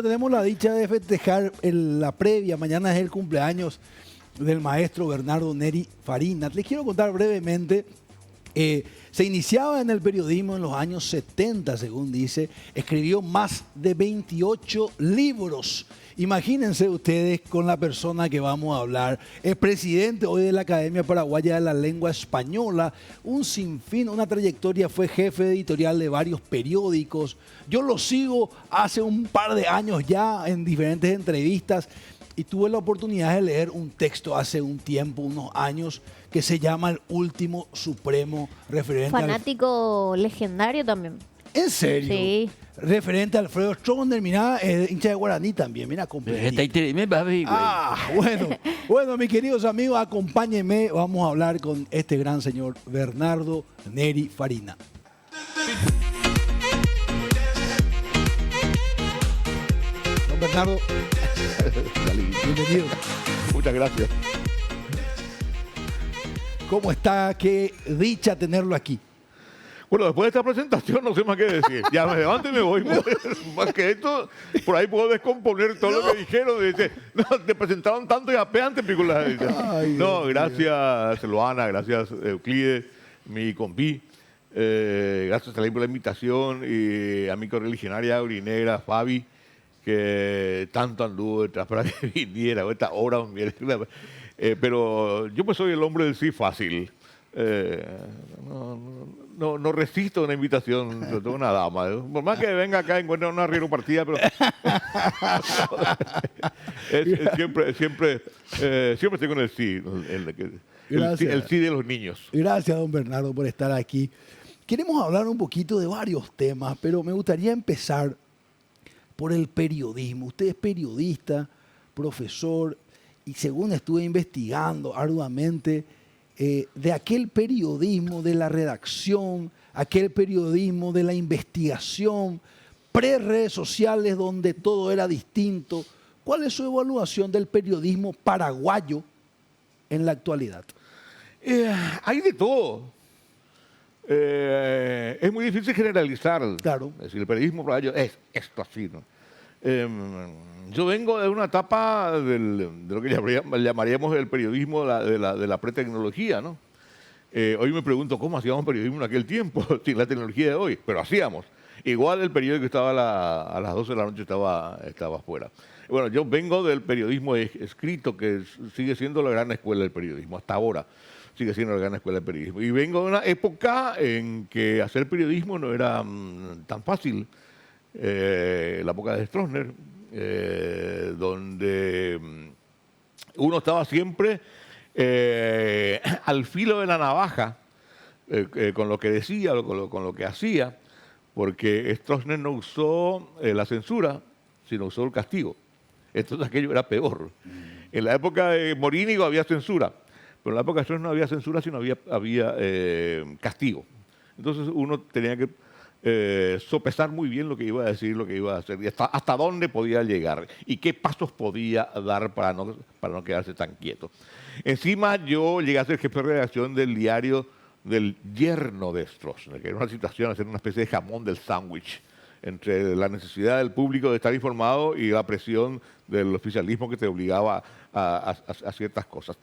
Tenemos la dicha de festejar la previa, mañana es el cumpleaños del maestro Bernardo Neri Farina. Les quiero contar brevemente, se iniciaba en el periodismo en los años 70, según dice, escribió más de 28 libros. Imagínense ustedes con la persona que vamos a hablar. Es presidente hoy de la Academia Paraguaya de la Lengua Española, un sinfín, una trayectoria, fue jefe editorial de varios periódicos. Yo lo sigo hace un par de años ya en diferentes entrevistas y tuve la oportunidad de leer un texto hace un tiempo, unos años, que se llama El Último Supremo, referente fanático legendario también. ¿En serio? Sí. Referente a Alfredo Stroessner, mira, hincha de Guaraní también, mira, completito. Bueno, mis queridos amigos, acompáñenme, vamos a hablar con este gran señor Bernardo Neri Farina. Don Bernardo, bienvenido. Muchas gracias. ¿Cómo está? Qué dicha tenerlo aquí. Bueno, después de esta presentación no sé más qué decir. Ya me levanto y me voy. Más que esto, por ahí puedo descomponer todo lo que dijeron. Dice, no, te presentaron tanto y apeante películas. No, gracias Silvana, gracias Euclides, mi compi. Gracias también por la invitación y a mi correligionaria Aurinera, Fabi, que tanto anduvo detrás para que viniera. Esta hora, pero yo pues soy el hombre del sí fácil. No resisto una invitación, sobre todo una dama. Por más que venga acá encuentre una partida, pero siempre estoy con el sí, el sí de los niños. Gracias, don Bernardo, por estar aquí. Queremos hablar un poquito de varios temas, pero me gustaría empezar por el periodismo. Usted es periodista, profesor, y según estuve investigando arduamente, de aquel periodismo de la redacción, aquel periodismo de la investigación, pre-redes sociales donde todo era distinto. ¿Cuál es su evaluación del periodismo paraguayo en la actualidad? Hay de todo. Es muy difícil generalizar. Claro. Es decir, el periodismo paraguayo es esto así, ¿no? Yo vengo de una etapa de lo que llamaríamos el periodismo de la pretecnología, ¿no? Hoy me pregunto cómo hacíamos periodismo en aquel tiempo, sin la tecnología de hoy, pero hacíamos. Igual el periódico estaba a las 12 de la noche estaba afuera. Bueno, yo vengo del periodismo escrito, que sigue siendo la gran escuela del periodismo, hasta ahora sigue siendo la gran escuela del periodismo. Y vengo de una época en que hacer periodismo no era tan fácil. La época de Stroessner, donde uno estaba siempre al filo de la navaja con lo que decía, con lo que hacía, porque Stroessner no usó la censura, sino usó el castigo. Entonces aquello era peor. En la época de Morínigo había censura, pero en la época de Stroessner no había censura, sino había castigo. Entonces uno tenía que sopesar muy bien lo que iba a decir, lo que iba a hacer, y hasta dónde podía llegar y qué pasos podía dar para no quedarse tan quieto. Encima yo llegué a ser jefe de redacción del diario del yerno de Stroessner, que era una situación, hacer una especie de jamón del sándwich entre la necesidad del público de estar informado y la presión del oficialismo que te obligaba a ciertas cosas.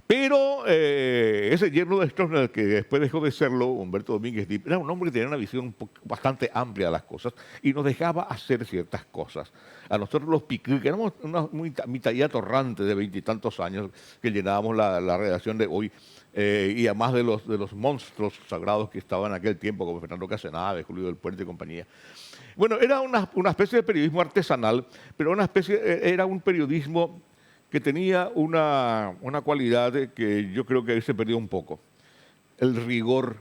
Pero ese yerno de Stroessner, que después dejó de serlo, Humberto Domínguez Dip, era un hombre que tenía una visión bastante amplia de las cosas y nos dejaba hacer ciertas cosas. A nosotros los Picú, que éramos una mitad torrante de 20 y tantos años que llenábamos la redacción de hoy, y además de los monstruos sagrados que estaban en aquel tiempo, como Fernando Casenave, Julio del Puente y compañía. Bueno, era una especie de periodismo artesanal, pero era un periodismo que tenía una cualidad que yo creo que se perdió un poco: el rigor.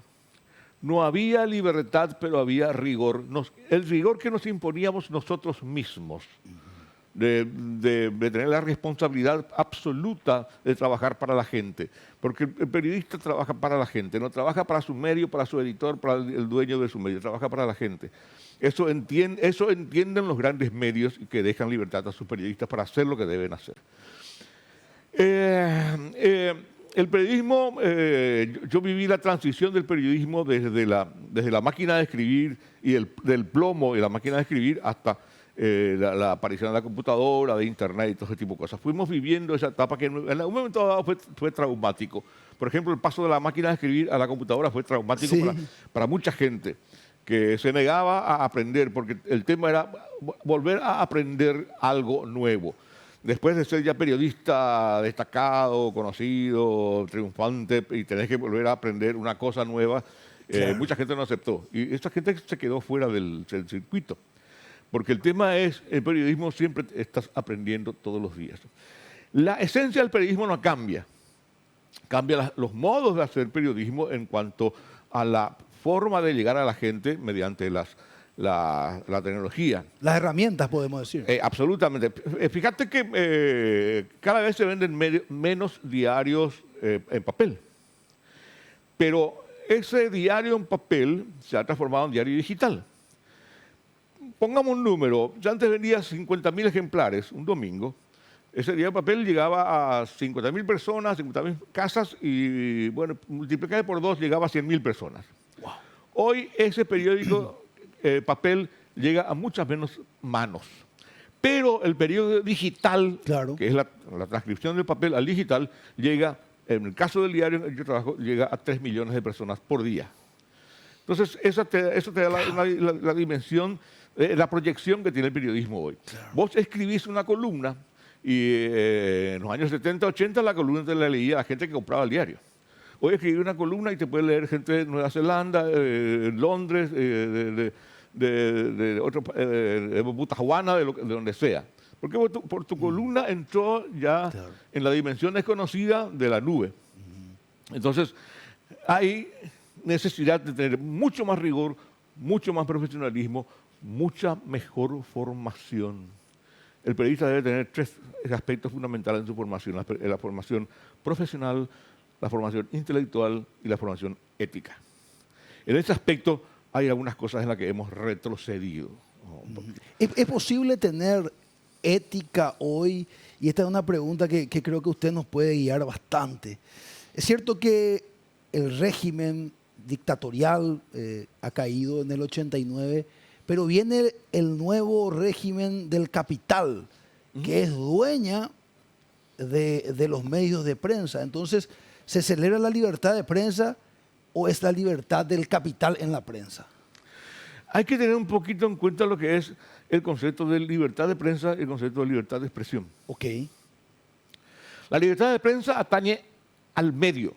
No había libertad, pero había rigor. El rigor que nos imponíamos nosotros mismos, de tener la responsabilidad absoluta de trabajar para la gente. Porque el periodista trabaja para la gente, no trabaja para su medio, para su editor, para el dueño de su medio, trabaja para la gente. Eso entienden los grandes medios que dejan libertad a sus periodistas para hacer lo que deben hacer. El periodismo, yo viví la transición del periodismo desde la máquina de escribir y del plomo y la máquina de escribir hasta la aparición de la computadora, de Internet y todo ese tipo de cosas. Fuimos viviendo esa etapa que en algún momento dado fue traumático. Por ejemplo, el paso de la máquina de escribir a la computadora fue traumático Sí. para mucha gente que se negaba a aprender, porque el tema era volver a aprender algo nuevo. Después de ser ya periodista destacado, conocido, triunfante, y tenés que volver a aprender una cosa nueva, Claro. mucha gente no aceptó. Y esta gente se quedó fuera del circuito. Porque el tema es, el periodismo siempre estás aprendiendo todos los días. La esencia del periodismo no cambia. Cambia los modos de hacer periodismo en cuanto a la forma de llegar a la gente mediante la tecnología. Las herramientas, podemos decir. Absolutamente. Fíjate que cada vez se venden menos diarios en papel. Pero ese diario en papel se ha transformado en diario digital. Pongamos un número. Ya antes vendía 50.000 ejemplares un domingo. Ese diario de papel llegaba a 50.000 personas, 50.000 casas y, bueno, multiplicado por 2 llegaba a 100.000 personas. Wow. Hoy ese periódico papel llega a muchas menos manos. Pero el periódico digital, Claro. que es la transcripción del papel al digital, llega, en el caso del diario en el que yo trabajo, llega a 3 millones de personas por día. Entonces, eso te da la dimensión, la proyección que tiene el periodismo hoy. Claro. Vos escribís una columna y en los años 70, 80 la columna te la leía la gente que compraba el diario. Hoy escribí una columna y te puede leer gente de Nueva Zelanda, Londres, de Botswana, de donde sea. Porque por tu columna entró ya Claro. en la dimensión desconocida de la nube. Entonces, hay necesidad de tener mucho más rigor, mucho más profesionalismo, mucha mejor formación. El periodista debe tener 3 aspectos fundamentales en su formación: la formación profesional, la formación intelectual y la formación ética. En ese aspecto hay algunas cosas en las que hemos retrocedido. ¿Es posible tener ética hoy? Y esta es una pregunta que creo que usted nos puede guiar bastante. Es cierto que el régimen dictatorial ha caído en el 89, pero viene el nuevo régimen del capital, que es dueña de los medios de prensa. Entonces, ¿se celebra la libertad de prensa o es la libertad del capital en la prensa? Hay que tener un poquito en cuenta lo que es el concepto de libertad de prensa y el concepto de libertad de expresión. Ok. La libertad de prensa atañe al medio.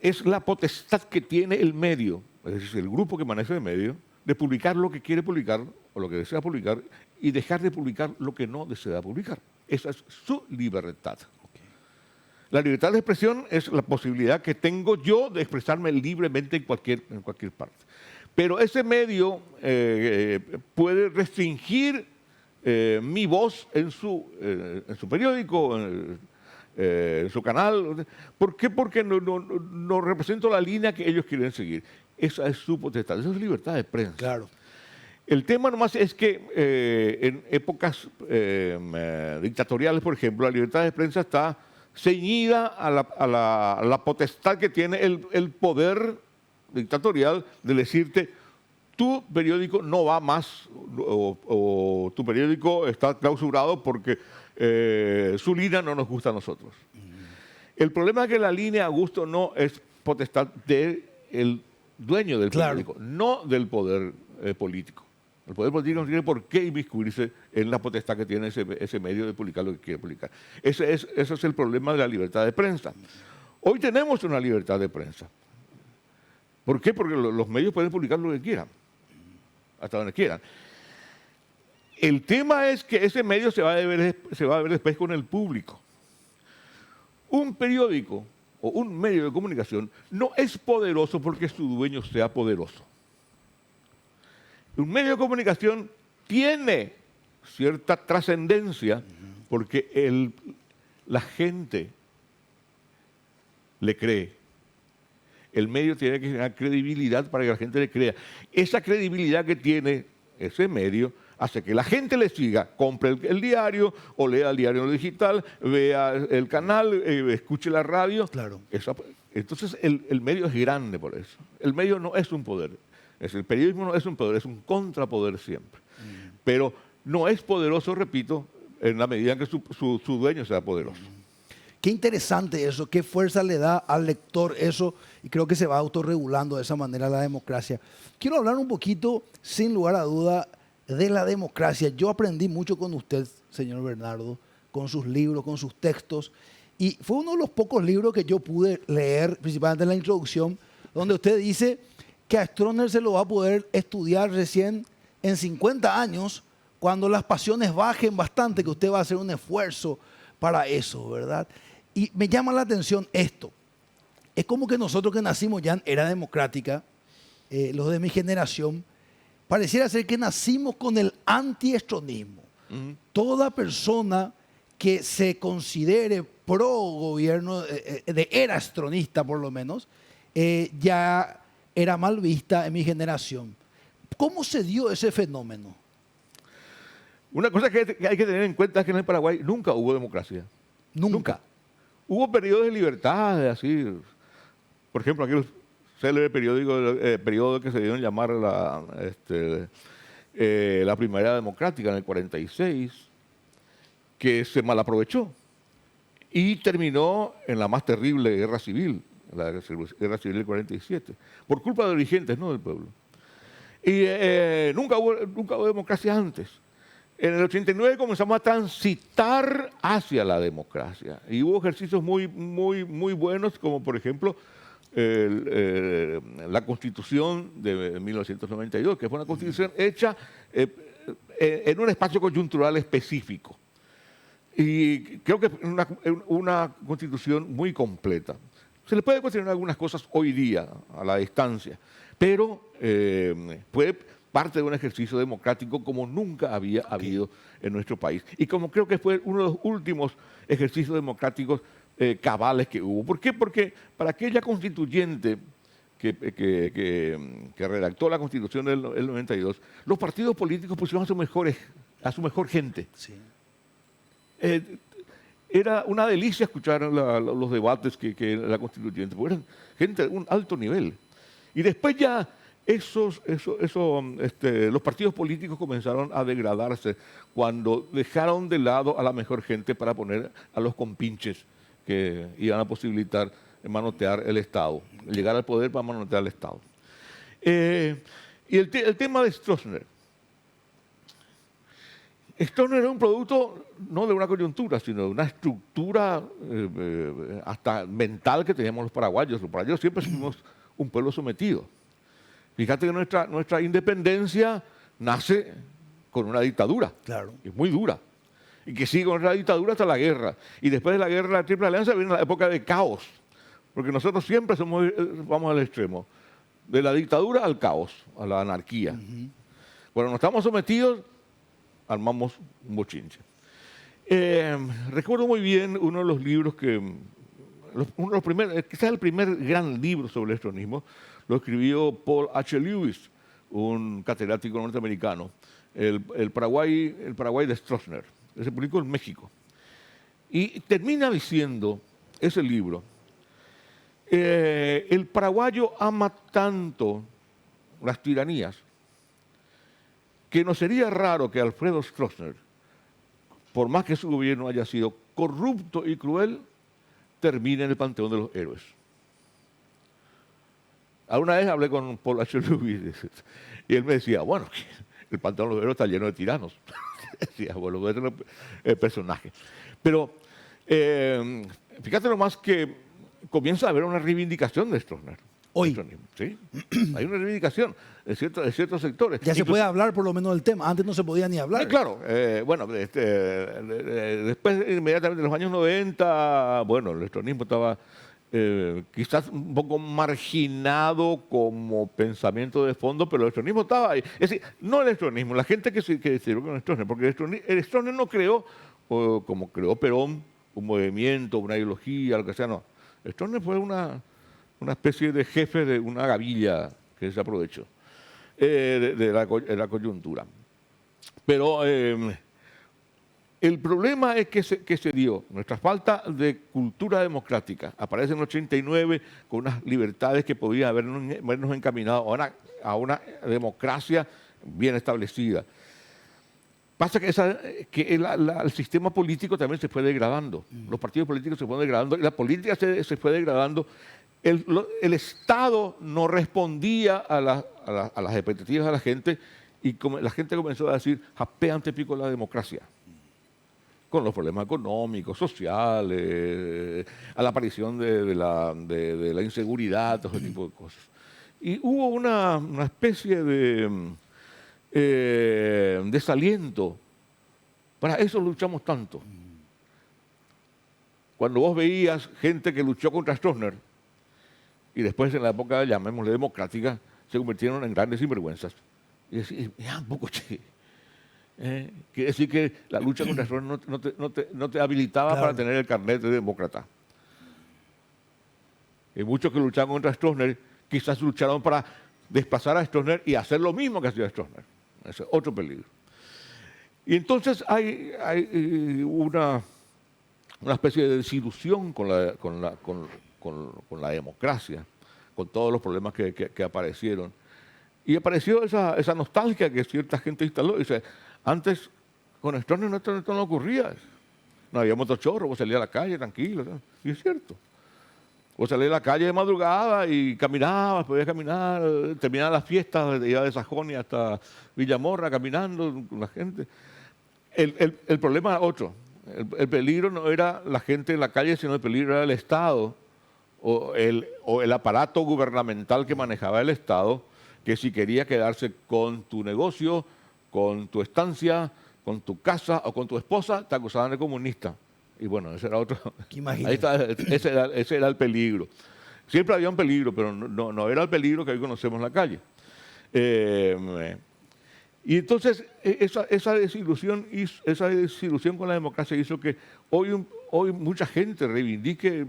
Es la potestad que tiene el medio, es decir, el grupo que maneja el medio, de publicar lo que quiere publicar o lo que desea publicar y dejar de publicar lo que no desea publicar. Esa es su libertad. La libertad de expresión es la posibilidad que tengo yo de expresarme libremente en cualquier parte. Pero ese medio puede restringir mi voz en su periódico, en su canal. ¿Por qué? Porque no represento la línea que ellos quieren seguir. Esa es su potestad, esa es libertad de prensa. Claro. El tema nomás es que en épocas dictatoriales, por ejemplo, la libertad de prensa está ceñida a la potestad que tiene el poder dictatorial de decirte: tu periódico no va más o tu periódico está clausurado porque su línea no nos gusta a nosotros. El problema es que la línea, Augusto, no es potestad del dueño del Claro. periódico, no del poder político. El poder político no tiene por qué inmiscuirse en la potestad que tiene ese medio de publicar lo que quiere publicar. Ese es el problema de la libertad de prensa. Hoy tenemos una libertad de prensa. ¿Por qué? Porque los medios pueden publicar lo que quieran, hasta donde quieran. El tema es que ese medio se va a ver después con el público. Un periódico o un medio de comunicación no es poderoso porque su dueño sea poderoso. Un medio de comunicación tiene cierta trascendencia porque la gente le cree. El medio tiene que tener credibilidad para que la gente le crea. Esa credibilidad que tiene ese medio hace que la gente le siga, compre el diario o lea el diario digital, vea el canal, escuche la radio. Claro. Entonces el medio es grande por eso. El medio no es un poder. El periodismo no es un poder, es un contrapoder siempre. pero no es poderoso, repito, en la medida en que su dueño sea poderoso. Qué interesante eso, qué fuerza le da al lector eso, y creo que se va autorregulando de esa manera la democracia. Quiero hablar un poquito, sin lugar a duda, de la democracia. Yo aprendí mucho con usted, señor Bernardo, con sus libros, con sus textos, y fue uno de los pocos libros que yo pude leer, principalmente en la introducción, donde usted dice que a Stroessner se lo va a poder estudiar recién en 50 años, cuando las pasiones bajen bastante, que usted va a hacer un esfuerzo para eso, ¿verdad? Y me llama la atención esto. Es como que nosotros que nacimos ya en era democrática, los de mi generación, pareciera ser que nacimos con el anti-estronismo. Toda persona que se considere pro gobierno, de era estronista por lo menos, ya era mal vista en mi generación. ¿Cómo se dio ese fenómeno? Una cosa que hay que tener en cuenta es que en el Paraguay nunca hubo democracia. Nunca. Hubo periodos de libertad, así. Por ejemplo, aquel célebre periodo que se dio en llamar la Primavera Democrática en el 46, que se malaprovechó y terminó en la más terrible guerra civil, la guerra civil del 47, por culpa de dirigentes, no del pueblo. Y nunca hubo democracia antes. En el 89 comenzamos a transitar hacia la democracia y hubo ejercicios muy buenos, como por ejemplo la Constitución de 1992, que fue una constitución hecha en un espacio coyuntural específico. Y creo que es una constitución muy completa. Se le puede cuestionar algunas cosas hoy día, a la distancia, pero fue parte de un ejercicio democrático como nunca había habido en nuestro país. Y como creo que fue uno de los últimos ejercicios democráticos cabales que hubo. ¿Por qué? Porque para aquella constituyente que redactó la Constitución del 92, los partidos políticos pusieron a su mejor gente. Sí. Era una delicia escuchar los debates que la constituyente, porque eran gente de un alto nivel. Y después ya los partidos políticos comenzaron a degradarse cuando dejaron de lado a la mejor gente para poner a los compinches que iban a posibilitar manotear el Estado, llegar al poder para manotear el Estado. Y el tema de Stroessner. Stroessner era un producto no de una coyuntura, sino de una estructura hasta mental que teníamos los paraguayos. Los paraguayos siempre fuimos un pueblo sometido. Fíjate que nuestra independencia nace con una dictadura, Claro. que es muy dura, y que sigue con la dictadura hasta la guerra. Y después de la guerra de la Triple Alianza viene la época de caos, porque nosotros siempre vamos al extremo, de la dictadura al caos, a la anarquía. Cuando nos estamos sometidos, armamos un bochinche. Recuerdo muy bien uno de los libros uno de los primeros, quizás el primer gran libro sobre el estronismo, lo escribió Paul H. Lewis, un catedrático norteamericano, el Paraguay de Stroessner. Se publicó en México. Y termina diciendo ese libro, el paraguayo ama tanto las tiranías que no sería raro que Alfredo Stroessner, por más que su gobierno haya sido corrupto y cruel, termine en el panteón de los héroes. Alguna vez hablé con Paul H. Lewis y él me decía, bueno, el panteón de los héroes está lleno de tiranos. Decía, bueno, voy a tener el personaje. Pero fíjate nomás que comienza a haber una reivindicación de Stroessner. Hoy. Sí, hay una reivindicación de ciertos sectores. Ya se puede hablar por lo menos del tema. Antes no se podía ni hablar. Claro, bueno, después, inmediatamente en los años 90, bueno, el estronismo estaba quizás un poco marginado como pensamiento de fondo, pero el estronismo estaba ahí. Es decir, no el estronismo, la gente que sirvió con Stroessner, porque el Stroessner no creó, como creó Perón, un movimiento, una ideología, lo que sea, no. Stroessner fue una especie de jefe de una gavilla que se aprovechó de la coyuntura. Pero el problema es que se dio, nuestra falta de cultura democrática, aparece en el 89 con unas libertades que podían habernos encaminado a una democracia bien establecida. Pasa que, el sistema político también se fue degradando. Los partidos políticos se fueron degradando y la política se fue degradando. El Estado no respondía a las expectativas de la gente y la gente comenzó a decir, japeante pico la democracia. Con los problemas económicos, sociales, a la aparición de la inseguridad, todo ese tipo de cosas. Y hubo una especie de desaliento. Para eso luchamos tanto. Cuando vos veías gente que luchó contra Stroessner y después en la época, llamémosle democrática, se convirtieron en grandes sinvergüenzas. Y decís, un poco, che. Quiere decir que la lucha contra Stroessner no te habilitaba para tener el carnet de demócrata. Y muchos que luchaban contra Stroessner quizás lucharon para desplazar a Stroessner y hacer lo mismo que hacía Stroessner. Ese es otro peligro. Y entonces hay una especie de desilusión con la democracia, con todos los problemas que aparecieron. Y apareció esa nostalgia que cierta gente instaló. Dice, antes con Stroessner esto no ocurría. No había motochorro, vos salías a la calle tranquilo. ¿no? Y es cierto. Vos salías a la calle de madrugada y caminabas, podías caminar, terminaban las fiestas, iba de Sajonia hasta Villamorra caminando con la gente. El problema era otro. El peligro no era la gente en la calle, sino el peligro era el Estado o el aparato gubernamental que manejaba el Estado, que si quería quedarse con tu negocio, con tu estancia, con tu casa o con tu esposa, te acusaban de comunista. Y bueno, ese era otro. Ahí está, ese era el peligro. Siempre había un peligro, pero no era el peligro que hoy conocemos en la calle. Y entonces esa desilusión con la democracia hizo que hoy mucha gente reivindique,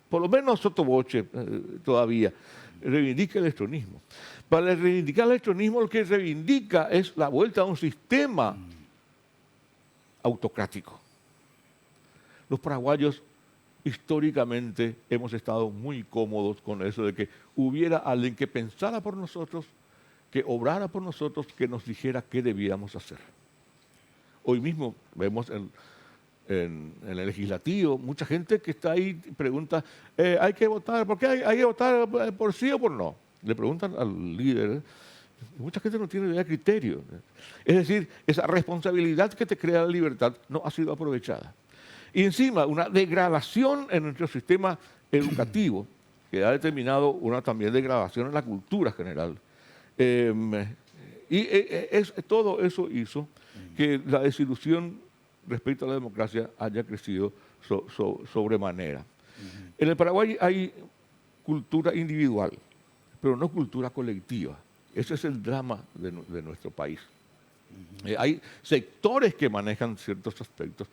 por lo menos sotoboche todavía, reivindique el estronismo. Para reivindicar el estronismo lo que reivindica es la vuelta a un sistema autocrático. Los paraguayos históricamente hemos estado muy cómodos con eso de que hubiera alguien que pensara por nosotros, que obrara por nosotros, que nos dijera qué debíamos hacer. Hoy mismo vemos en el legislativo mucha gente que está ahí y pregunta, ¿hay que votar? ¿Por qué hay que votar por sí o por no? Le preguntan al líder. Mucha gente no tiene idea de criterio. Es decir, esa responsabilidad que te crea la libertad no ha sido aprovechada. Y encima, una degradación en nuestro sistema educativo, que ha determinado una también degradación en la cultura general. Todo eso hizo que la desilusión respecto a la democracia haya crecido sobremanera. En el Paraguay hay cultura individual, pero no cultura colectiva. Ese es el drama de nuestro país. Hay sectores que manejan ciertos aspectos,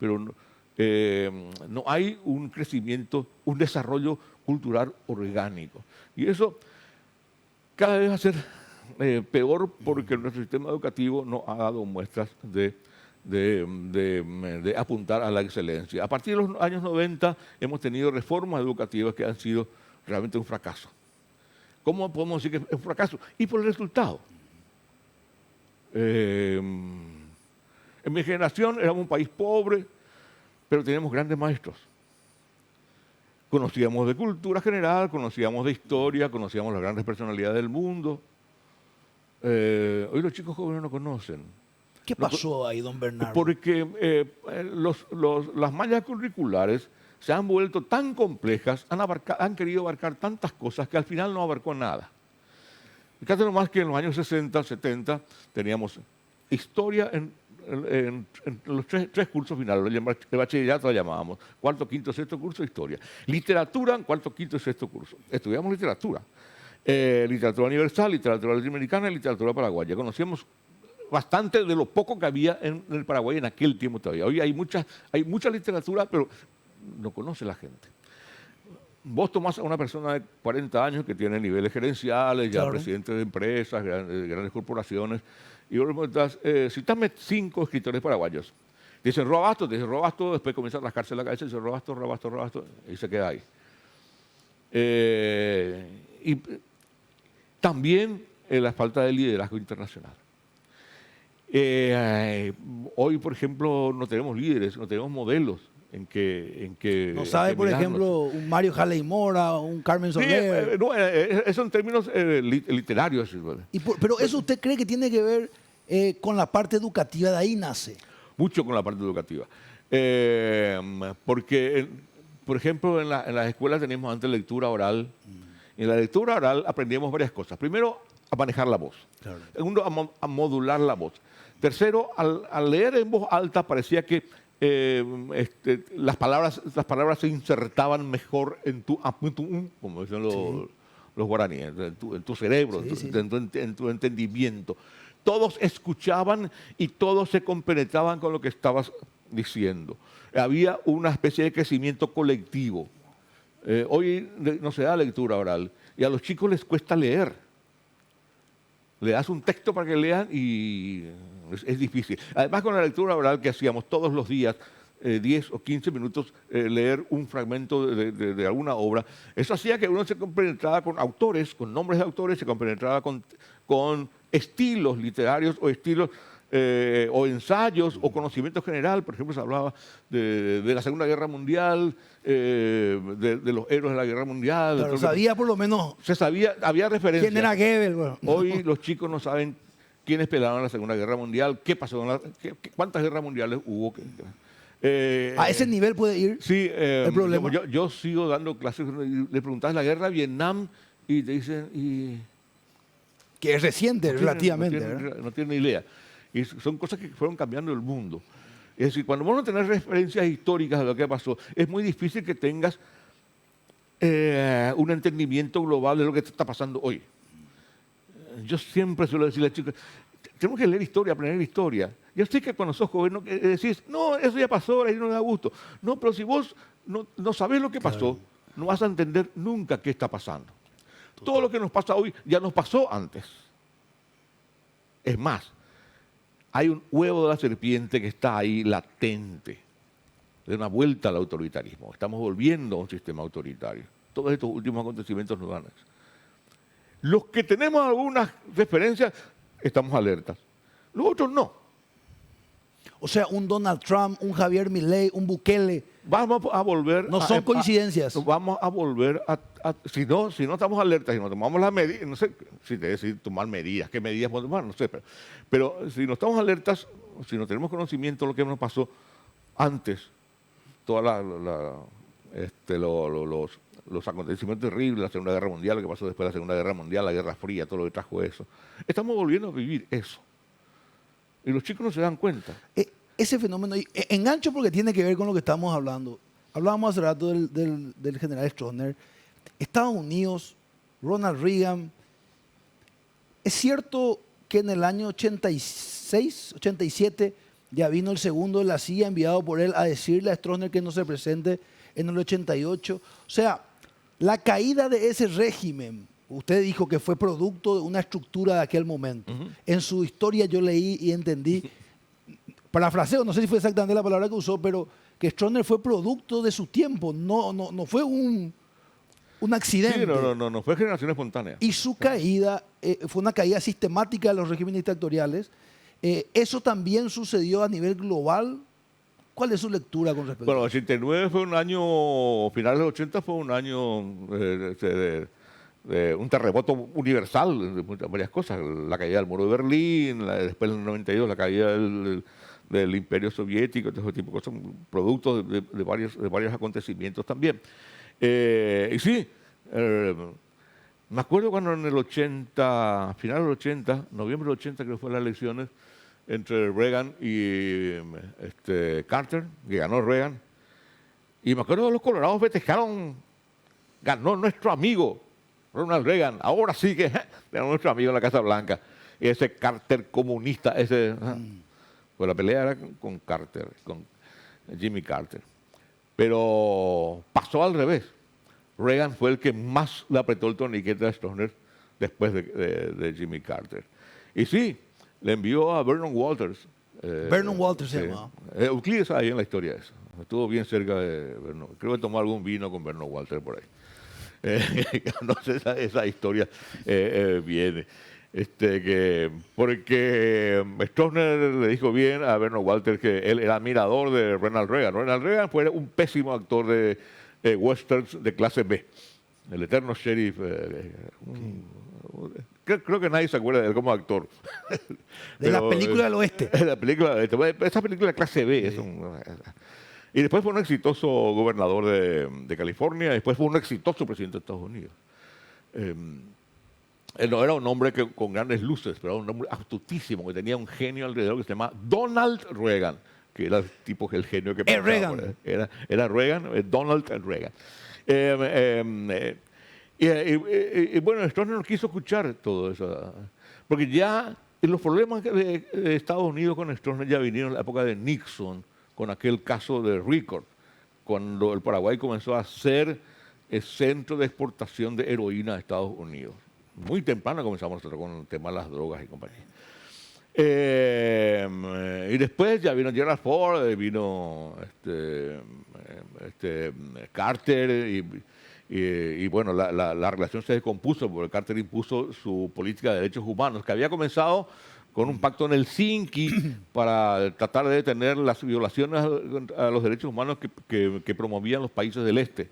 pero no hay un crecimiento, un desarrollo cultural orgánico. Y eso cada vez va a ser peor porque nuestro sistema educativo no ha dado muestras de apuntar a la excelencia. A partir de los años 90 hemos tenido reformas educativas que han sido realmente un fracaso. ¿Cómo podemos decir que es un fracaso? Y por el resultado. En mi generación éramos un país pobre, pero teníamos grandes maestros. Conocíamos de cultura general, conocíamos de historia, conocíamos las grandes personalidades del mundo. Hoy los chicos jóvenes no conocen. ¿Qué pasó ahí, don Bernardo? Porque las mallas curriculares se han vuelto tan complejas, han querido abarcar tantas cosas que al final no abarcó nada. Fíjate nomás que en los años 60, 70 teníamos historia en los tres cursos finales, el bachillerato lo llamábamos, cuarto, quinto, sexto curso, historia. Literatura en cuarto, quinto y sexto curso. Estudiamos literatura. Literatura universal, literatura latinoamericana y literatura paraguaya. Conocíamos bastante de lo poco que había en el Paraguay en aquel tiempo todavía. Hoy hay mucha literatura, pero no conoce la gente. Vos tomás a una persona de 40 años que tiene niveles gerenciales, ya presidente de empresas, grandes corporaciones, y vos le preguntás, citame 5 escritores paraguayos. Dicen Robasto, después comienza a rascarse la cabeza y dice Robasto, y se queda ahí. Y también la falta de liderazgo internacional. Hoy, por ejemplo, no tenemos líderes, no tenemos modelos No sabe, por ejemplo, un Mario Halley Mora, un Carmen Sí, Soler. no, eso en términos literarios. Sí, ¿vale? Pero eso usted cree que tiene que ver con la parte educativa, de ahí nace. Mucho con la parte educativa. Porque, por ejemplo, en las escuelas tenemos antes lectura oral. Y en la lectura oral aprendíamos varias cosas. Primero, a manejar la voz. Claro. Segundo, a modular la voz. Tercero, al leer en voz alta parecía que las palabras se insertaban mejor en tu, como dicen los guaraníes, en tu cerebro, Sí, sí. en tu entendimiento. Todos escuchaban y todos se compenetraban con lo que estabas diciendo. Había una especie de crecimiento colectivo. Hoy no se da lectura oral y a los chicos les cuesta leer. Le das un texto para que lean y es difícil. Además, con la lectura oral que hacíamos todos los días, 10 o 15 minutos, leer un fragmento de alguna obra, eso hacía que uno se compenetraba con autores, con nombres de autores, se compenetraba con estilos literarios o estilos o ensayos o conocimiento general. Por ejemplo, se hablaba de la Segunda Guerra Mundial, de los héroes de la Guerra Mundial. Claro, sabía por lo menos Se sabía, había referencias. quién era Goebbels. Bueno. Hoy los chicos no saben quiénes pelearon en la Segunda Guerra Mundial, qué pasó, cuántas guerras mundiales hubo. A ese nivel puede ir Sí, el problema. yo sigo dando clases, le preguntas la guerra de Vietnam y te dicen... Que es reciente, relativamente. No tienen ni idea. Y son cosas que fueron cambiando el mundo. Es decir, cuando vos no tenés referencias históricas de lo que pasó, es muy difícil que tengas un entendimiento global de lo que está pasando hoy. Yo siempre suelo decirle a los chicos, tenemos que leer historia, aprender historia. Yo sé que cuando sos joven decís, no, eso ya pasó, ahora no me da gusto. No, pero si vos no sabés lo que pasó, no vas a entender nunca qué está pasando. Todo lo que nos pasa hoy ya nos pasó antes. Es más, hay un huevo de la serpiente que está ahí latente, de una vuelta al autoritarismo. Estamos volviendo a un sistema autoritario. Todos estos últimos acontecimientos nos dan eso. Los que tenemos algunas referencias, estamos alertas. Los otros no. O sea, un Donald Trump, un Javier Milei, un Bukele. Vamos a volver No son coincidencias. Vamos a volver si no estamos alertas, si no tomamos las medidas, no sé si te decir tomar medidas, qué medidas podemos tomar, no sé, pero si no estamos alertas, si no tenemos conocimiento de lo que nos pasó antes, todos los acontecimientos terribles, la Segunda Guerra Mundial, lo que pasó después de la Segunda Guerra Mundial, la Guerra Fría, todo lo que trajo eso, estamos volviendo a vivir eso. Y los chicos no se dan cuenta. Ese fenómeno, engancho porque tiene que ver con lo que estamos hablando. Hablábamos hace rato del general Stroessner. Estados Unidos, Ronald Reagan. Es cierto que en el año 86, 87, ya vino el segundo de la CIA enviado por él a decirle a Stroessner que no se presente en el 88. O sea, la caída de ese régimen, usted dijo que fue producto de una estructura de aquel momento. En su historia yo leí y entendí, parafraseo, no sé si fue exactamente la palabra que usó, pero que Stroessner fue producto de su tiempo, no fue un accidente. Sí, no fue generación espontánea. Y su caída fue una caída sistemática de los regímenes dictatoriales. ¿Eso también sucedió a nivel global? ¿Cuál es su lectura con respecto Bueno, a el eso? 89 fue un año, finales de los 80 fue un año de un terremoto universal de varias cosas. La caída del muro de Berlín, después del 92 la caída del Imperio Soviético, todo ese tipo de cosas, producto de varios acontecimientos también. Y sí, me acuerdo cuando en el 80, final del 80, noviembre del 80 creo que fue las elecciones entre Reagan y Carter, que ganó Reagan. Y me acuerdo que los colorados festejaron, ganó nuestro amigo Ronald Reagan, ahora sí que era nuestro amigo en la Casa Blanca. Y ese Carter comunista, pues la pelea era con Carter, con Jimmy Carter. Pero pasó al revés. Reagan fue el que más le apretó el torniquete a Stroessner después de Jimmy Carter. Y sí, le envió a Vernon Walters. Vernon Walters se llamaba. Euclides ahí en la historia eso. Estuvo bien cerca de Vernon. Creo que tomó algún vino con Vernon Walters por ahí. No sé, esa historia viene. Porque Stroessner le dijo bien a Bernard Walter que él era admirador de Ronald Reagan. Ronald Reagan fue un pésimo actor de westerns de clase B. El eterno sheriff. Creo que nadie se acuerda de él como actor. De la película del oeste. La película del oeste. Esa película de clase B. Sí. Y después fue un exitoso gobernador de California. Después fue un exitoso presidente de Estados Unidos. Él no era un hombre con grandes luces, pero era un hombre astutísimo, que tenía un genio alrededor que se llamaba Donald Reagan, que era el genio que pensaba. Reagan. Era Reagan, Donald Reagan. Y bueno, Stroessner no quiso escuchar todo eso, porque ya los problemas de Estados Unidos con Stroessner ya vinieron en la época de Nixon, con aquel caso de Record, cuando el Paraguay comenzó a ser el centro de exportación de heroína a Estados Unidos. Muy temprano comenzamos nosotros con el tema de las drogas y compañía. Y después ya vino Gerald Ford, vino Carter y bueno, la relación se descompuso porque Carter impuso su política de derechos humanos, que había comenzado con un pacto en Helsinki para tratar de detener las violaciones a los derechos humanos que promovían los países del este,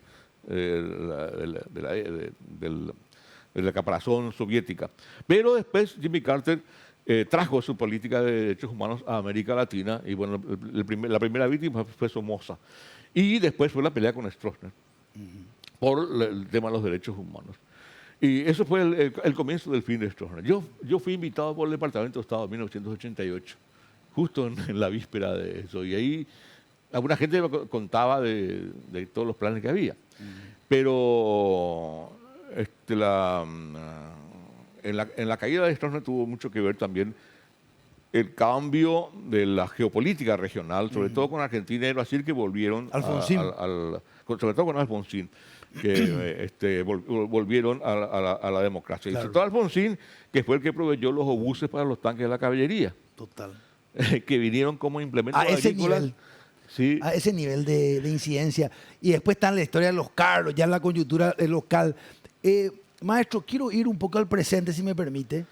de la caparazón soviética. Pero después Jimmy Carter trajo su política de derechos humanos a América Latina y bueno, la primera víctima fue Somoza. Y después fue la pelea con Stroessner por el tema de los derechos humanos. Y eso fue el comienzo del fin de Stroessner. Yo fui invitado por el Departamento de Estado en 1988, justo en la víspera de eso. Y ahí alguna gente me contaba de todos los planes que había. Pero en la caída de Stroessner tuvo mucho que ver también el cambio de la geopolítica regional, sobre todo con Argentina y Brasil, que volvieron sobre todo con Alfonsín, que volvieron a la democracia. Claro. Y sobre todo Alfonsín, que fue el que proveyó los obuses para los tanques de la caballería, Total. que vinieron como implementos A ese agrícolas. nivel. Sí. A ese nivel de incidencia. Y después está en la historia de los carros, ya en la coyuntura local. Maestro, quiero ir un poco al presente, si me permite.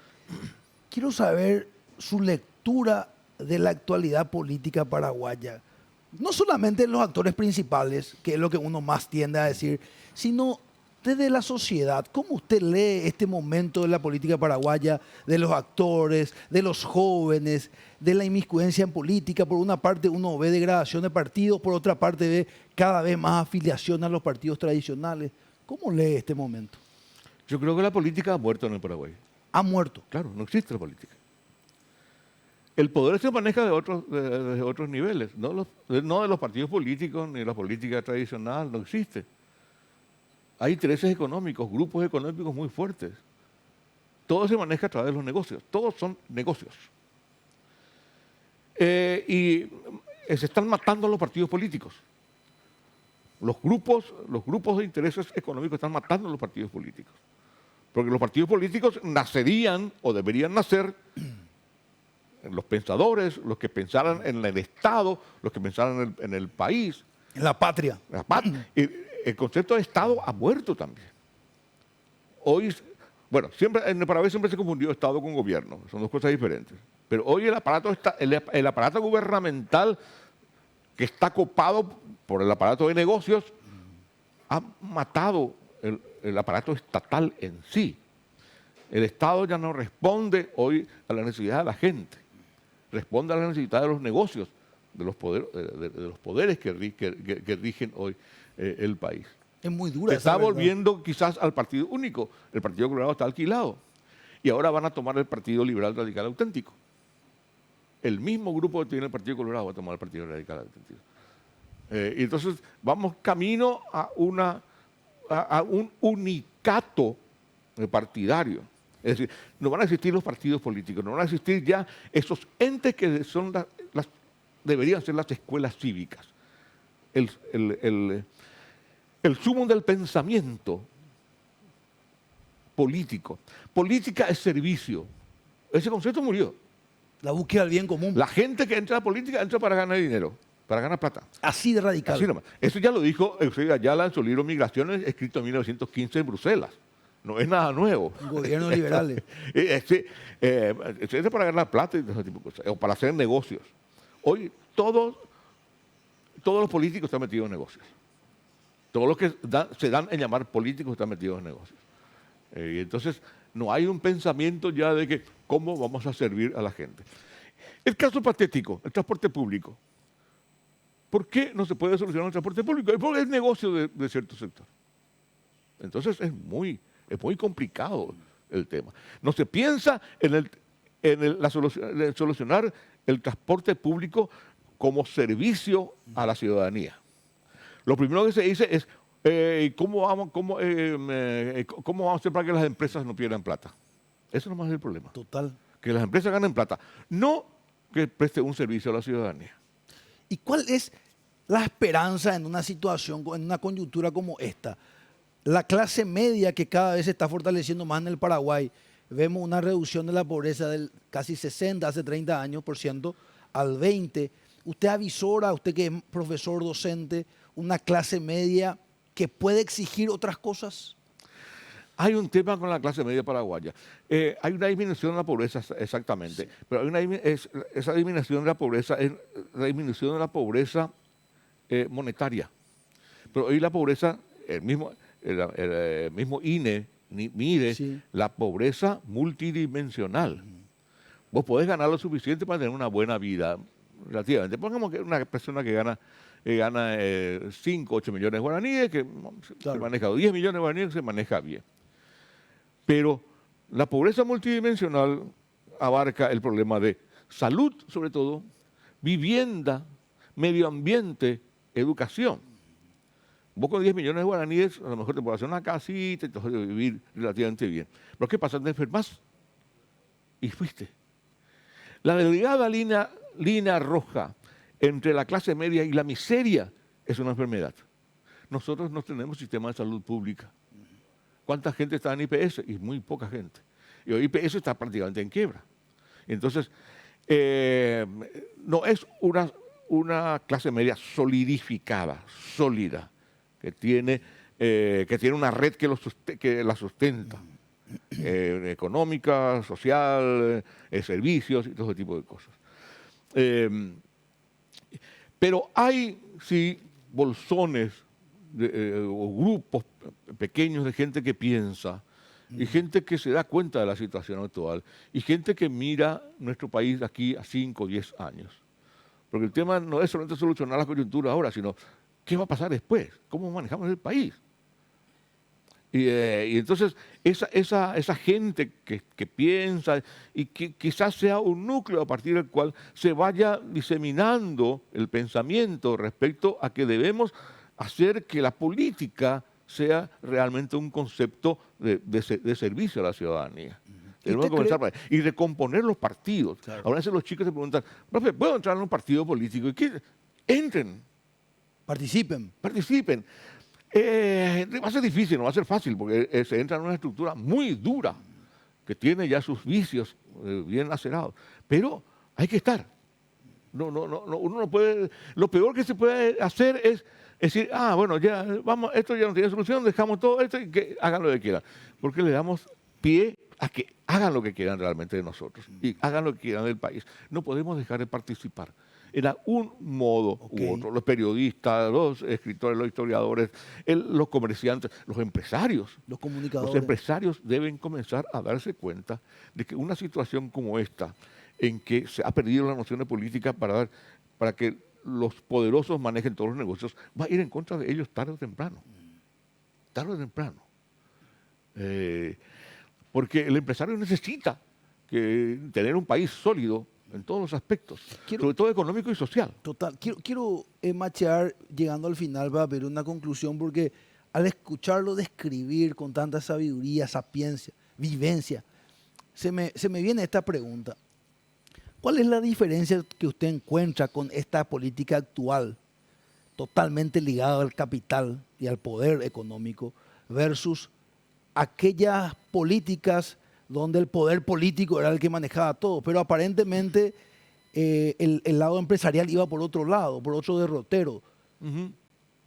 Quiero saber su lectura de la actualidad política paraguaya. No solamente los actores principales, que es lo que uno más tiende a decir, sino desde la sociedad. ¿Cómo usted lee este momento de la política paraguaya, de los actores, de los jóvenes, de la inmiscuencia en política? Por una parte uno ve degradación de partidos, por otra parte ve cada vez más afiliación a los partidos tradicionales. ¿Cómo lee este momento? Yo creo que la política ha muerto en el Paraguay. Ha muerto. Claro, no existe la política. El poder se maneja de otros niveles, no de los partidos políticos ni la política tradicional, no existe. Hay intereses económicos, grupos económicos muy fuertes. Todo se maneja a través de los negocios, todos son negocios. Y se están matando los partidos políticos. Los grupos de intereses económicos están matando a los partidos políticos. Porque los partidos políticos nacerían o deberían nacer los pensadores, los que pensaran en el Estado, los que pensaran en el país. En la patria. El concepto de Estado ha muerto también. Hoy, bueno, en el Paraguay siempre se confundió Estado con gobierno, son dos cosas diferentes. Pero hoy el aparato gubernamental, que está copado por el aparato de negocios, ha matado el aparato estatal en sí. El Estado ya no responde hoy a la necesidad de la gente, responde a la necesidad de los negocios, de los poderes que rigen hoy el país. Es muy dura. Se está esa verdad. volviendo quizás al partido único. El Partido Colorado está alquilado. Y ahora van a tomar el Partido Liberal Radical Auténtico. El mismo grupo que tiene el Partido Colorado va a tomar el Partido Radical Auténtico. Y entonces vamos camino a un unicato partidario. Es decir, no van a existir los partidos políticos, no van a existir ya esos entes que son deberían ser las escuelas cívicas. El sumum del pensamiento político. Política es servicio. Ese concepto murió. La búsqueda del bien común. La gente que entra a la política entra para ganar dinero, para ganar plata. Así de radical. Así nomás. Eso ya lo dijo Eusebio Ayala en su libro Migraciones, escrito en 1915 en Bruselas. no es nada nuevo. Gobiernos liberales. Es para ganar plata y ese tipo de cosas, o para hacer negocios. Hoy todos los políticos están metidos en negocios. Todos los que se dan en llamar políticos están metidos en negocios. Y entonces no hay un pensamiento ya de que cómo vamos a servir a la gente. El caso patético, el transporte público. ¿Por qué no se puede solucionar el transporte público? Porque es negocio de cierto sector. Entonces es muy complicado el tema. No se piensa en solucionar el transporte público como servicio a la ciudadanía. Lo primero que se dice es ¿cómo vamos a hacer para que las empresas no pierdan plata? Eso nomás es el problema. Total. Que las empresas ganen plata, no que preste un servicio a la ciudadanía. ¿Y cuál es la esperanza en una situación, en una coyuntura como esta? La clase media que cada vez se está fortaleciendo más en el Paraguay, vemos una reducción de la pobreza del casi 60, hace 30 años, por ciento, al 20. Usted avisora, usted que es profesor docente, una clase media que puede exigir otras cosas. Hay un tema con la clase media paraguaya. Hay una disminución de la pobreza, exactamente, sí. Pero hay esa disminución de la pobreza es la disminución de la pobreza monetaria. Pero hoy la pobreza, el mismo INE mide sí. La pobreza multidimensional. Vos podés ganar lo suficiente para tener una buena vida, relativamente. Pongamos que una persona que gana 5, 8 millones de guaraníes, que claro. Se maneja 10 millones de guaraníes, que se maneja bien. Pero la pobreza multidimensional abarca el problema de salud, sobre todo, vivienda, medio ambiente, educación. Vos con 10 millones de guaraníes, a lo mejor te puedes hacer una casita y te puedes vivir relativamente bien. Pero ¿qué pasa? Te enfermas y fuiste. La delgada línea roja entre la clase media y la miseria es una enfermedad. Nosotros no tenemos sistema de salud pública. ¿Cuánta gente está en IPS? Y muy poca gente. Y hoy IPS está prácticamente en quiebra. Entonces, no es una clase media solidificada, sólida, que tiene una red que la sustenta, económica, social, servicios y todo ese tipo de cosas. Pero hay, sí, bolsones o grupos pequeños de gente que piensa y gente que se da cuenta de la situación actual y gente que mira nuestro país de aquí a 5 o 10 años. Porque el tema no es solamente solucionar la coyuntura ahora, sino qué va a pasar después, cómo manejamos el país. Y entonces esa gente que piensa y que quizás sea un núcleo a partir del cual se vaya diseminando el pensamiento respecto a que debemos hacer que la política sea realmente un concepto de servicio a la ciudadanía. Tenemos que comenzar por ahí. Y recomponer los partidos. Claro. Ahora los chicos se preguntan, profe, ¿puedo entrar en un partido político? Entren. Participen. Va a ser difícil, no va a ser fácil, porque se entra en una estructura muy dura, que tiene ya sus vicios bien lacerados. Pero hay que estar. Uno no puede. Lo peor que se puede hacer es decir, bueno, ya vamos, esto ya no tiene solución, dejamos todo esto y que hagan lo que quieran. Porque le damos pie a que hagan lo que quieran realmente de nosotros y hagan lo que quieran del país. No podemos dejar de participar. Era un modo u otro. Los periodistas, los escritores, los historiadores, los comerciantes, los empresarios. Los comunicadores. Los empresarios deben comenzar a darse cuenta de que una situación como esta, en que se ha perdido la noción de política para que los poderosos manejen todos los negocios, va a ir en contra de ellos tarde o temprano. Tarde o temprano. Porque el empresario necesita tener un país sólido en todos los aspectos, sobre todo económico y social. Total. Quiero machear, llegando al final, para ver una conclusión, porque al escucharlo describir con tanta sabiduría, sapiencia, vivencia, se me viene esta pregunta. ¿Cuál es la diferencia que usted encuentra con esta política actual, totalmente ligada al capital y al poder económico, versus aquellas políticas donde el poder político era el que manejaba todo, pero aparentemente el lado empresarial iba por otro lado, por otro derrotero?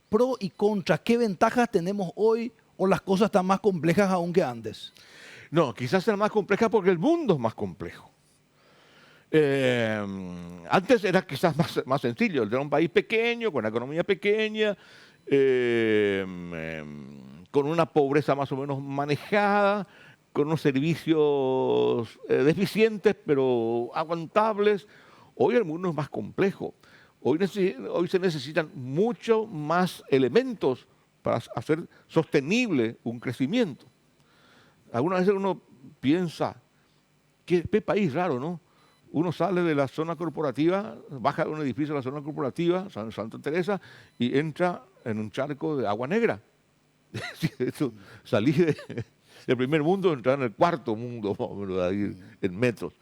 Pro y contra, ¿qué ventajas tenemos hoy ¿O las cosas están más complejas aún que antes? No, quizás sea más compleja porque el mundo es más complejo. Antes era quizás más sencillo, era un país pequeño, con una economía pequeña, con una pobreza más o menos manejada, con unos servicios deficientes pero aguantables. Hoy el mundo es más complejo. Hoy se necesitan mucho más elementos para hacer sostenible un crecimiento. Algunas veces uno piensa, qué país raro, ¿no? Uno sale de la zona corporativa, baja de un edificio de la zona corporativa, Santa Teresa, y entra en un charco de agua negra. Salí del primer mundo, entrar en el cuarto mundo, ahí, en metros.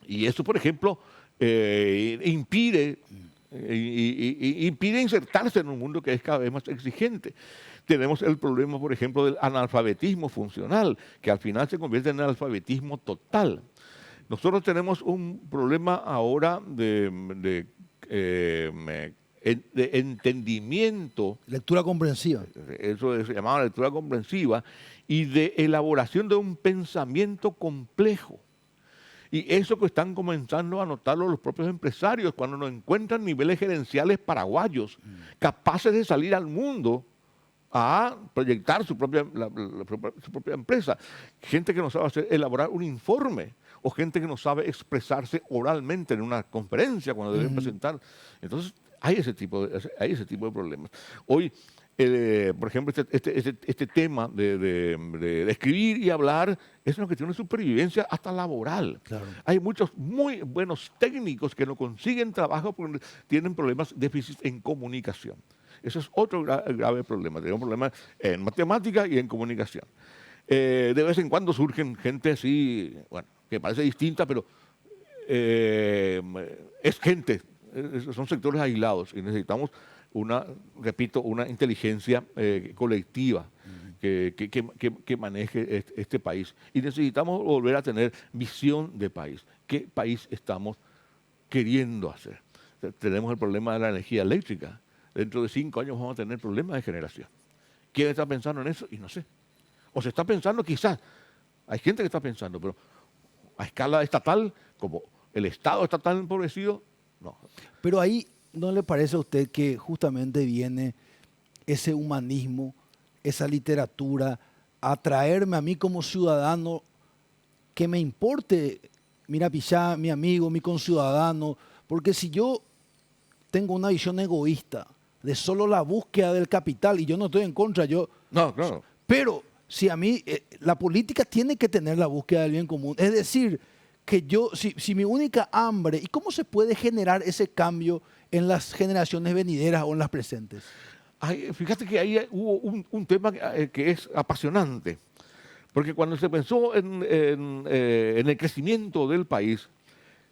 Y eso, por ejemplo, impide insertarse en un mundo que es cada vez más exigente. Tenemos el problema, por ejemplo, del analfabetismo funcional, que al final se convierte en analfabetismo total. Nosotros tenemos un problema ahora de entendimiento. Lectura comprensiva. Eso se llamaba lectura comprensiva, y de elaboración de un pensamiento complejo. Y eso que están comenzando a notarlo los propios empresarios cuando nos encuentran niveles gerenciales paraguayos, capaces de salir al mundo a proyectar su propia empresa. Gente que no sabe elaborar un informe, o gente que no sabe expresarse oralmente en una conferencia cuando deben presentar. Entonces, hay ese tipo de problemas. Hoy, por ejemplo, este tema de escribir y hablar es una cuestión de supervivencia hasta laboral. Claro. Hay muchos muy buenos técnicos que no consiguen trabajo porque tienen problemas, déficits en comunicación. Eso es otro grave problema. Tenemos problemas en matemática y en comunicación. De vez en cuando surgen gente así, bueno, que parece distinta, pero es gente, son sectores aislados y necesitamos una inteligencia colectiva que maneje este país. Y necesitamos volver a tener visión de país. ¿Qué país estamos queriendo hacer? Tenemos el problema de la energía eléctrica. Dentro de 5 años vamos a tener problemas de generación. ¿Quién está pensando en eso? Y no sé. O se está pensando quizás, hay gente que está pensando, pero a escala estatal, como el Estado está tan empobrecido, no. Pero ahí, ¿no le parece a usted que justamente viene ese humanismo, esa literatura, a traerme a mí como ciudadano, que me importe, mira Pichá, mi amigo, mi conciudadano? Porque si yo tengo una visión egoísta de solo la búsqueda del capital, y yo no estoy en contra, No, claro. Pero si a mí, la política tiene que tener la búsqueda del bien común. Es decir, que si mi única hambre, ¿y cómo se puede generar ese cambio en las generaciones venideras o en las presentes? Fíjate que ahí hubo un tema que es apasionante, porque cuando se pensó en el crecimiento del país,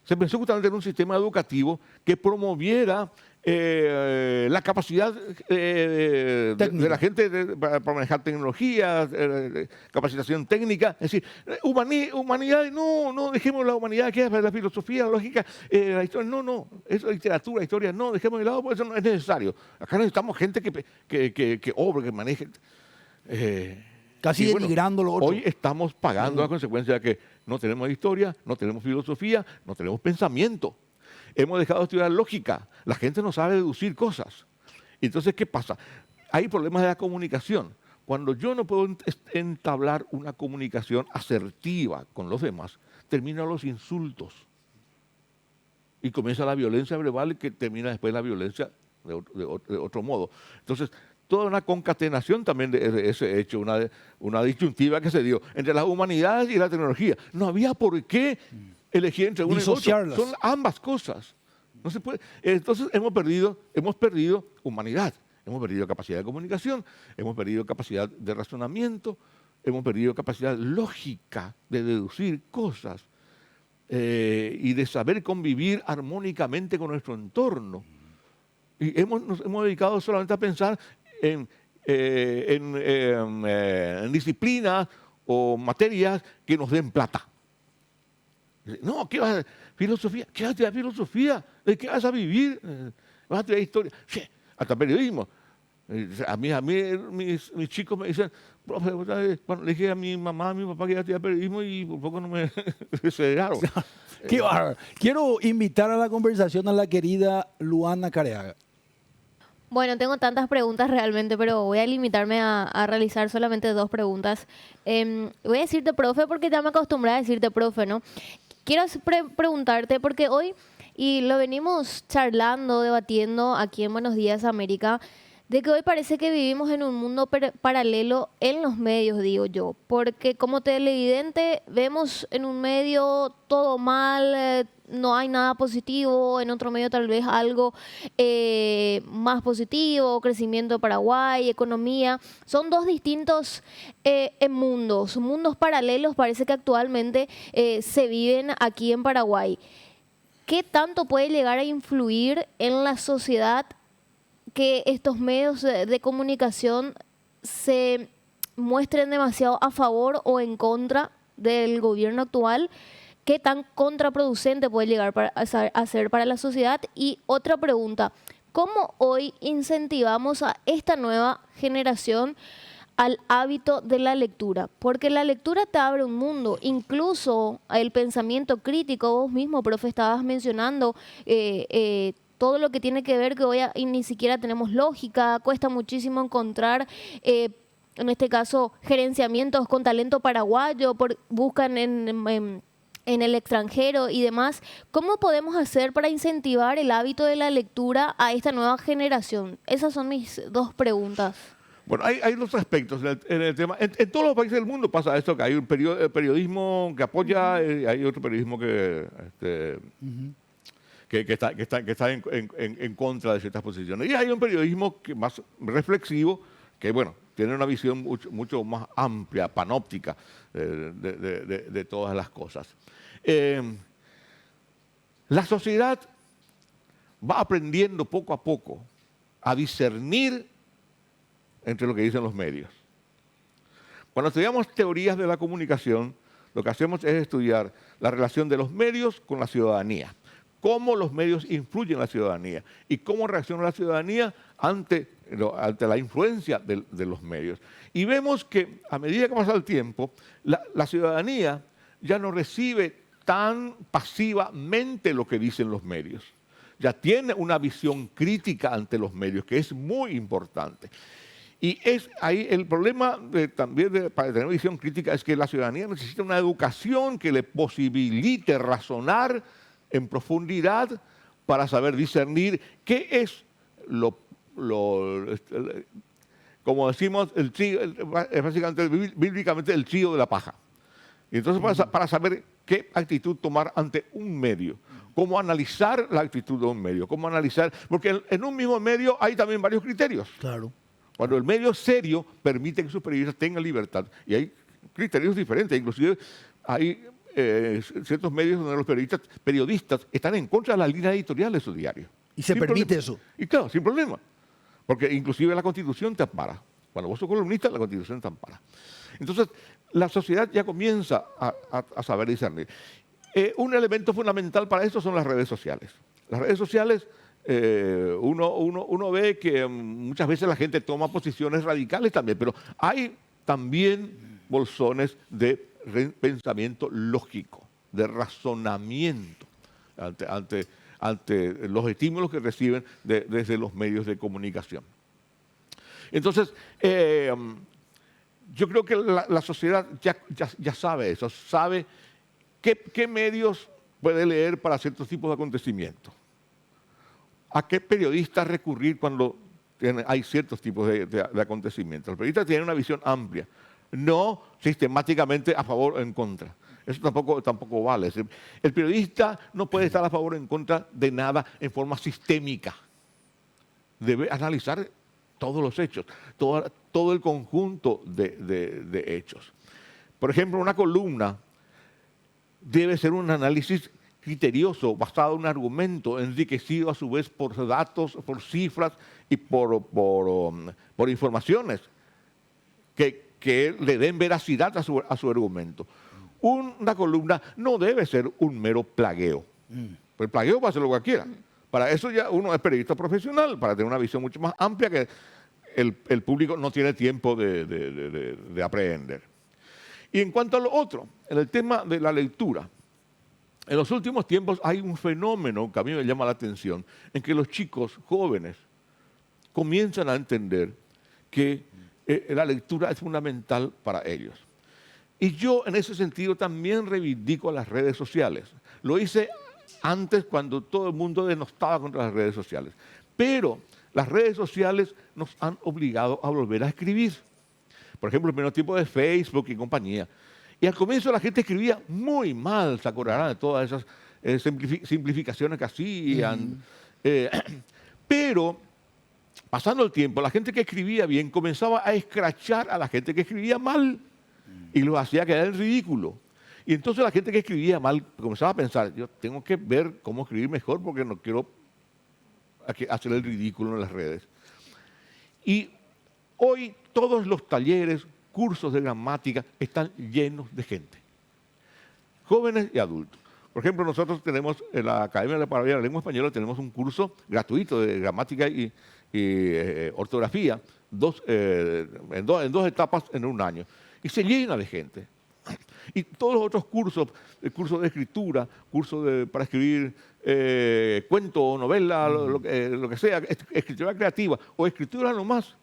se pensó justamente en un sistema educativo que promoviera la capacidad de la gente para manejar tecnologías, capacitación técnica. Es decir, humanidad, no, dejemos la humanidad, que es la filosofía, la lógica, la historia, no, eso, literatura, historia, no, dejemos de lado, porque eso no es necesario. Acá necesitamos gente que obre, que maneje. Casi denigrando lo otro. Hoy estamos pagando la consecuencia de que no tenemos historia, no tenemos filosofía, no tenemos pensamiento. Hemos dejado de estudiar lógica. La gente no sabe deducir cosas. Entonces, ¿qué pasa? Hay problemas de la comunicación. Cuando yo no puedo entablar una comunicación asertiva con los demás, terminan los insultos. Y comienza la violencia verbal, que termina después la violencia de otro modo. Entonces, toda una concatenación también de ese hecho, una disyuntiva que se dio entre las humanidades y la tecnología. No había por qué elegir entre uno y otro. Son ambas cosas. No se puede. Entonces hemos perdido humanidad, hemos perdido capacidad de comunicación, hemos perdido capacidad de razonamiento, hemos perdido capacidad lógica de deducir cosas y de saber convivir armónicamente con nuestro entorno. Y nos hemos dedicado solamente a pensar en disciplinas o materias que nos den plata. No, ¿qué vas a hacer? Filosofía. ¿Qué vas a estudiar filosofía? ¿De qué vas a vivir? ¿Vas a estudiar historia? Sí, hasta periodismo. A mí mis chicos me dicen, profe, bueno, le dije a mi mamá, a mi papá que ya estudiaba periodismo y por poco no me se dejaron. Qué bárbaro. Quiero invitar a la conversación a la querida Luana Careaga. Bueno, tengo tantas preguntas realmente, pero voy a limitarme a realizar solamente 2 preguntas. Voy a decirte profe porque ya me acostumbré a decirte profe, ¿no? Quiero preguntarte porque hoy, y lo venimos charlando, debatiendo aquí en Buenos Días América, de que hoy parece que vivimos en un mundo paralelo en los medios, digo yo, porque como televidente vemos en un medio todo mal, no hay nada positivo, en otro medio tal vez algo más positivo, crecimiento de Paraguay, economía. Son 2 distintos mundos paralelos, parece que actualmente se viven aquí en Paraguay. ¿Qué tanto puede llegar a influir en la sociedad que estos medios de comunicación se muestren demasiado a favor o en contra del gobierno actual? ¿Qué tan contraproducente puede llegar a ser para la sociedad? Y otra pregunta, ¿cómo hoy incentivamos a esta nueva generación al hábito de la lectura? Porque la lectura te abre un mundo, incluso el pensamiento crítico. Vos mismo, profe, estabas mencionando todo lo que tiene que ver que hoy ni siquiera tenemos lógica, cuesta muchísimo encontrar, en este caso, gerenciamientos con talento paraguayo, buscan en el extranjero y demás. ¿Cómo podemos hacer para incentivar el hábito de la lectura a esta nueva generación? Esas son mis 2 preguntas. Bueno, hay 2 aspectos en el tema. En todos los países del mundo pasa esto, que hay un periodismo que apoya, hay otro periodismo que está en contra de ciertas posiciones. Y hay un periodismo más reflexivo, que bueno, tiene una visión mucho más amplia, panóptica de todas las cosas. La sociedad va aprendiendo poco a poco a discernir entre lo que dicen los medios. Cuando estudiamos teorías de la comunicación, lo que hacemos es estudiar la relación de los medios con la ciudadanía, cómo los medios influyen en la ciudadanía y cómo reacciona la ciudadanía ante la influencia de los medios. Y vemos que a medida que pasa el tiempo, la ciudadanía ya no recibe tan pasivamente lo que dicen los medios. Ya tiene una visión crítica ante los medios, que es muy importante. Y es ahí el problema también para tener visión crítica es que la ciudadanía necesita una educación que le posibilite razonar en profundidad para saber discernir qué es como decimos, es básicamente bíblicamente el trío de la paja. Y entonces para saber qué actitud tomar ante un medio, cómo analizar la actitud de un medio, cómo analizar, porque en un mismo medio hay también varios criterios. Claro. Cuando el medio serio permite que sus periodistas tengan libertad, y hay criterios diferentes, inclusive hay ciertos medios donde los periodistas están en contra de la línea editorial de su diario. ¿Y se permite eso? Y claro, sin problema, porque inclusive la Constitución te ampara. Cuando vos sos columnista, la Constitución te ampara. Entonces, la sociedad ya comienza a saber discernir. Un elemento fundamental para esto son las redes sociales. Las redes sociales, uno ve que muchas veces la gente toma posiciones radicales también, pero hay también bolsones de pensamiento lógico, de razonamiento ante los estímulos que reciben desde los medios de comunicación. Entonces, yo creo que la sociedad ya sabe eso, sabe qué medios puede leer para ciertos tipos de acontecimientos, a qué periodistas recurrir cuando hay ciertos tipos de acontecimientos. Los periodistas tienen una visión amplia, no sistemáticamente a favor o en contra. Eso tampoco vale. El periodista no puede estar a favor o en contra de nada en forma sistémica. Debe analizar todos los hechos, todo el conjunto de hechos. Por ejemplo, una columna debe ser un análisis criterioso, basado en un argumento, enriquecido a su vez por datos, por cifras y por informaciones que le den veracidad a su argumento. Una columna no debe ser un mero plagueo. El plagueo puede hacer lo que quiera. Para eso ya uno es periodista profesional, para tener una visión mucho más amplia que el público no tiene tiempo de aprender. Y en cuanto a lo otro, en el tema de la lectura, en los últimos tiempos hay un fenómeno que a mí me llama la atención, en que los chicos jóvenes comienzan a entender que la lectura es fundamental para ellos. Y yo en ese sentido también reivindico a las redes sociales. Lo hice antes cuando todo el mundo denostaba contra las redes sociales. Pero las redes sociales nos han obligado a volver a escribir. Por ejemplo, el primer tiempo de Facebook y compañía. Y al comienzo la gente escribía muy mal, se acordarán de todas esas simplificaciones que hacían. Pero, pasando el tiempo, la gente que escribía bien comenzaba a escrachar a la gente que escribía mal y los hacía quedar en ridículo. Y entonces la gente que escribía mal comenzaba a pensar, yo tengo que ver cómo escribir mejor porque no quiero hacer el ridículo en las redes. Y hoy todos los talleres, cursos de gramática están llenos de gente, jóvenes y adultos. Por ejemplo, nosotros tenemos en la Academia de la Lengua Española tenemos un curso gratuito de gramática y ortografía, en dos etapas en un año, y se llena de gente. Y todos los otros cursos, el curso de escritura, para escribir cuento, novela, lo que sea, escritura creativa o escritura nomás,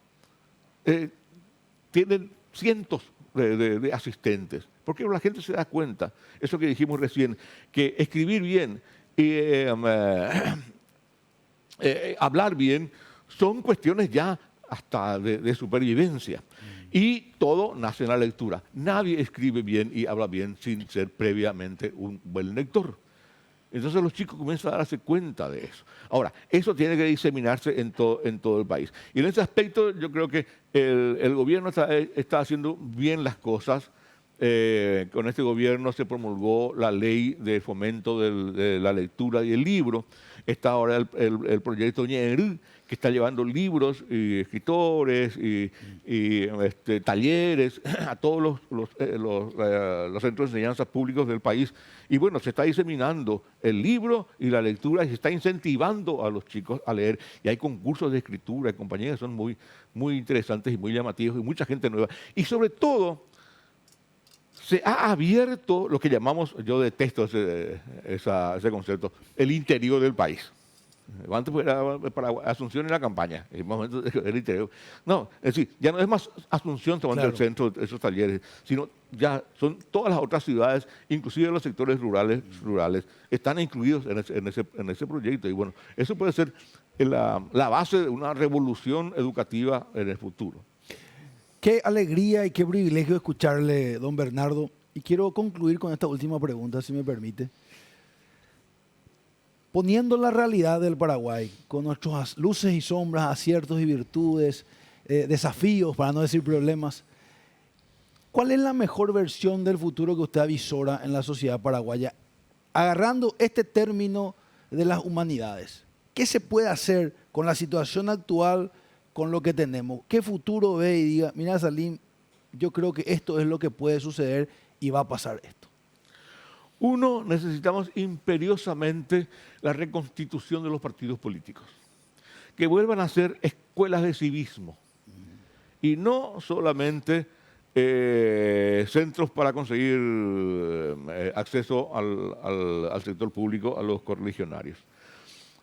tienen cientos de asistentes. Porque la gente se da cuenta, eso que dijimos recién, que escribir bien y hablar bien son cuestiones ya hasta de supervivencia. Y todo nace en la lectura. Nadie escribe bien y habla bien sin ser previamente un buen lector. Entonces los chicos comienzan a darse cuenta de eso. Ahora, eso tiene que diseminarse en todo el país. Y en ese aspecto yo creo que el gobierno está haciendo bien las cosas. Con este gobierno se promulgó la ley de fomento de la lectura y el libro. Está ahora el proyecto Ñerú, que está llevando libros y escritores y talleres a todos los centros de enseñanza públicos del país. Y bueno, se está diseminando el libro y la lectura y se está incentivando a los chicos a leer. Y hay concursos de escritura y compañías que son muy, muy interesantes y muy llamativos y mucha gente nueva. Y sobre todo, se ha abierto lo que llamamos, yo detesto ese concepto, el interior del país. Antes era para Asunción en la campaña, en el momento del interior. No, es decir, ya no es más Asunción tomando el centro de esos talleres, sino ya son todas las otras ciudades, inclusive los sectores rurales, están incluidos en ese proyecto. Y bueno, eso puede ser la base de una revolución educativa en el futuro. Qué alegría y qué privilegio escucharle, don Bernardo. Y quiero concluir con esta última pregunta, si me permite. Poniendo la realidad del Paraguay, con nuestras luces y sombras, aciertos y virtudes, desafíos, para no decir problemas, ¿cuál es la mejor versión del futuro que usted avisora en la sociedad paraguaya? Agarrando este término de las humanidades, ¿qué se puede hacer con la situación actual, con lo que tenemos? ¿Qué futuro ve y diga, mira Salim, yo creo que esto es lo que puede suceder y va a pasar esto? Uno, necesitamos imperiosamente la reconstitución de los partidos políticos, que vuelvan a ser escuelas de civismo y no solamente centros para conseguir acceso al sector público, a los correligionarios.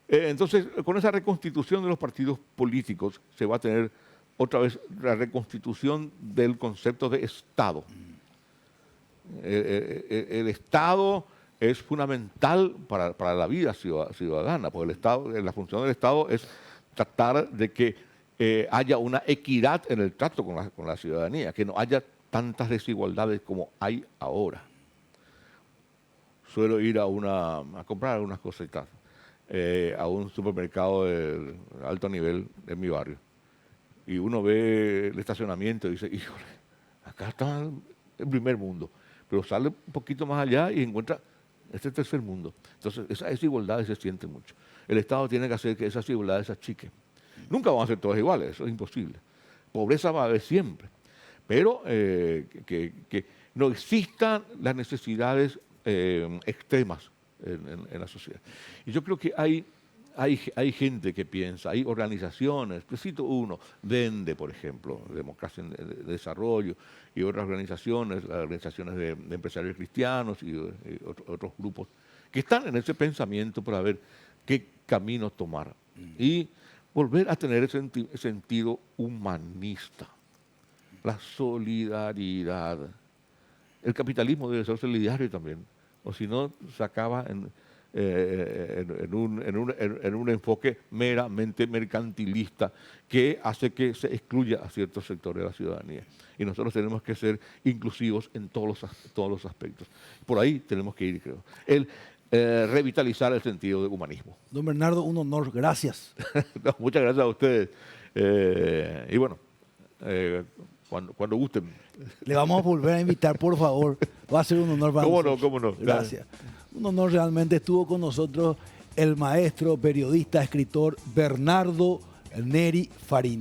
Entonces, con esa reconstitución de los partidos políticos se va a tener otra vez la reconstitución del concepto de Estado. El Estado es fundamental para la vida ciudadana, porque el Estado, la función del Estado es tratar de que haya una equidad en el trato con la ciudadanía, que no haya tantas desigualdades como hay ahora. Suelo ir a comprar algunas cositas a un supermercado de alto nivel en mi barrio, y uno ve el estacionamiento y dice, híjole, acá está el primer mundo. Pero sale un poquito más allá y encuentra este tercer mundo. Entonces, esas desigualdades se sienten mucho. El Estado tiene que hacer que esas desigualdades se achiquen. Nunca van a ser todas iguales, eso es imposible. Pobreza va a haber siempre. Pero que no existan las necesidades extremas en la sociedad. Y yo creo que hay hay gente que piensa, hay organizaciones, te cito uno, DENDE, por ejemplo, Democracia de Desarrollo, y otras organizaciones, las organizaciones de empresarios cristianos y otros grupos, que están en ese pensamiento para ver qué camino tomar y volver a tener ese sentido humanista, la solidaridad. El capitalismo debe ser solidario también, o si no se acaba en un enfoque meramente mercantilista que hace que se excluya a ciertos sectores de la ciudadanía. Y nosotros tenemos que ser inclusivos en todos los aspectos. Por ahí tenemos que ir, creo. Revitalizar el sentido de humanismo. Don Bernardo, un honor, gracias. No, muchas gracias a ustedes. Y bueno, cuando gusten. Le vamos a volver a invitar, por favor. Va a ser un honor para nosotros. ¿Cómo no? Gracias. Un honor, realmente estuvo con nosotros el maestro, periodista, escritor Bernardo Neri Farina.